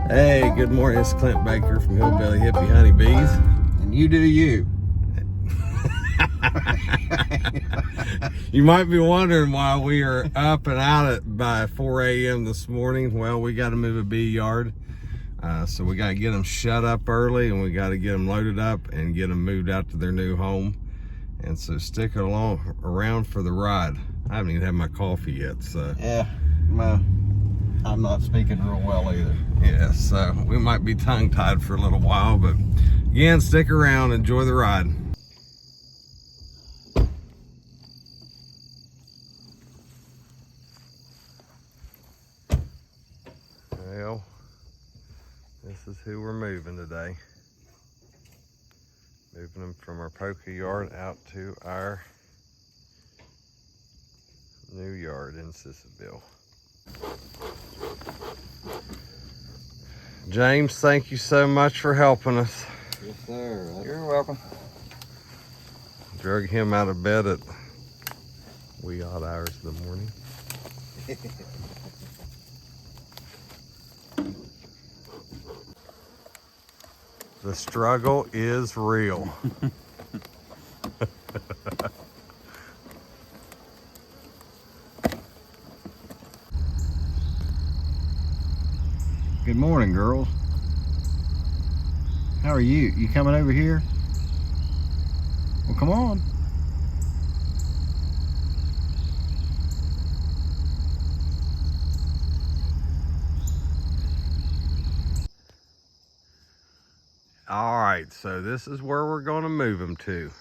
Hey, good morning. It's Clint Baker from Hillbilly Hippie Honeybees. And you do you. You might be wondering why we are up and out by 4 a.m. this morning. Well, we got to move a bee yard. So we got to get them shut up early, and we got to get them loaded up and get them moved out to their new home. And so stick around for the ride. I haven't even had my coffee yet, so. Yeah, I'm not speaking real well either. Yeah, so we might be tongue-tied for a little while, but again, stick around, enjoy the ride. Well, this is who we're moving today. Moving them from our poker yard out to our new yard in Sissonville. James, thank you so much for helping us. Yes, sir. You're welcome. Drug him out of bed at wee odd hours of the morning. The struggle is real. Good morning, girls. How are you? You coming over here? Well, come on. All right, so this is where we're going to move them to.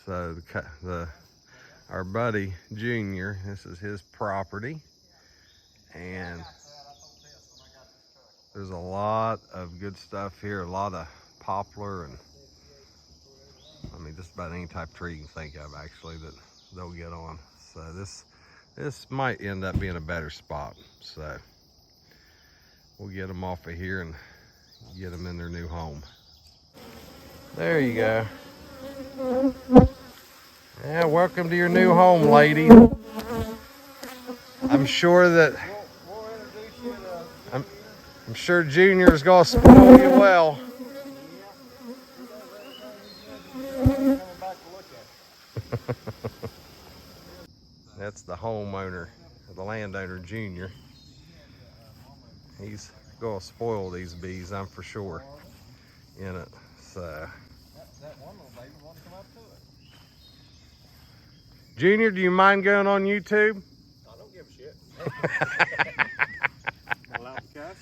So our buddy Junior, this is his property, and there's a lot of good stuff here, a lot of poplar, and I mean just about any type of tree you can think of actually that they'll get on. So this might end up being a better spot. So we'll get them off of here and get them in their new home. There you go. Yeah, welcome to your new home, lady. I'm sure that I'm sure Junior's gonna spoil you well. That's the homeowner, the landowner, Junior. He's gonna spoil these bees, I'm for sure, in it. So That one little baby wants to come up to it. Junior, do you mind going on YouTube? I don't give a shit. Allowed to cuss?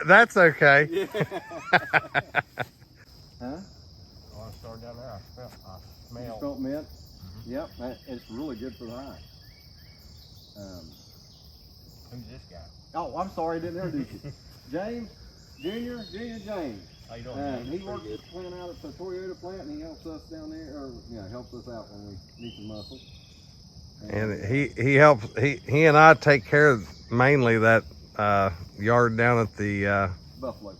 That's okay. Yeah. Huh? Oh, I started down there. I smell. You smelled mint? Mm-hmm. Yep, it's really good for the hive. Who's this guy? Oh, I'm sorry, I didn't introduce you. James, Junior James. How you doing? He works at the plant out at the Toyota plant, and he helps us down there, or helps us out when we need some muscle. And he helps. He and I take care of mainly that yard down at the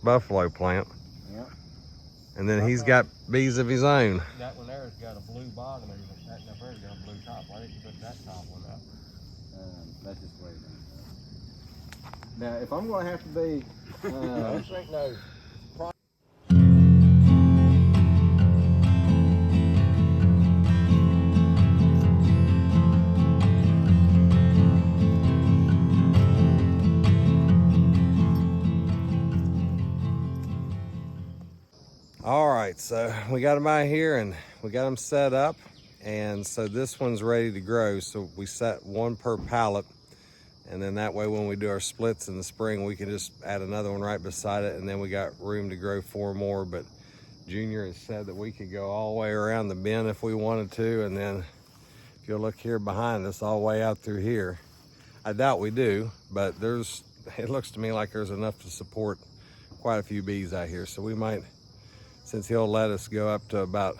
Buffalo plant. Yeah. And then he's got bees of his own. That one there has got a blue bottom, and that up there's got a blue top. Why didn't you put that top one up? That's just the way it is. Now, if I'm going to have to be, this ain't no. All right, so we got them out here and we got them set up, and so this one's ready to grow. So we set one per pallet, and then that way when we do our splits in the spring, we can just add another one right beside it, and then we got room to grow 4 more. But Junior has said that we could go all the way around the bend if we wanted to, and then if you'll look here behind us, all the way out through here. I doubt we do, but it looks to me like there's enough to support quite a few bees out here. So we might, since he'll let us go up to about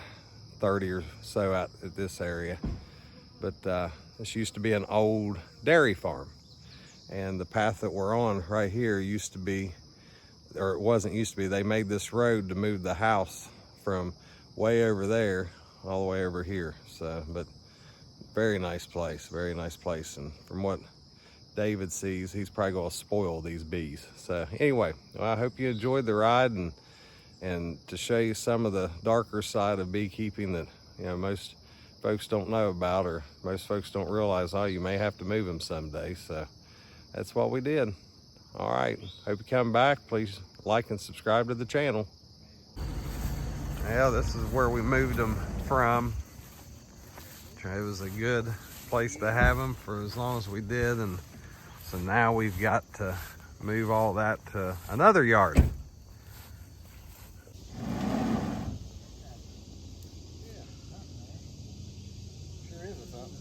30 or so out at this area. But this used to be an old dairy farm, and the path that we're on right here used to be, or it wasn't used to be, they made this road to move the house from way over there all the way over here. So, but very nice place, and from what David sees, he's probably gonna spoil these bees. So anyway, well, I hope you enjoyed the ride, and to show you some of the darker side of beekeeping that, you know, most folks don't know about, or most folks don't realize, oh, you may have to move them someday. So that's what we did. All right, hope you come back. Please like and subscribe to the channel. Yeah, this is where we moved them from. It was a good place to have them for as long as we did, and so now we've got to move all that to another yard. Sure is or something.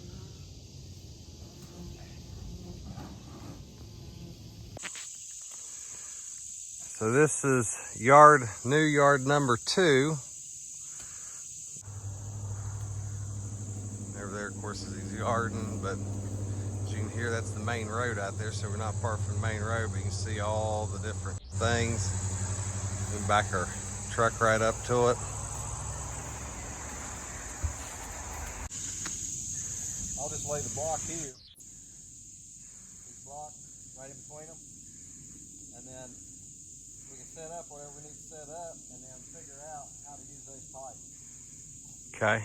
So this is new yard number 2. Over there, of course, is his garden, but as you can hear, that's the main road out there, so we're not far from the main road, but you can see all the different things. We back our truck right up to it. I'll just lay the block here. This block right in between them. And then we can set up whatever we need to set up and then figure out how to use those pipes. Okay.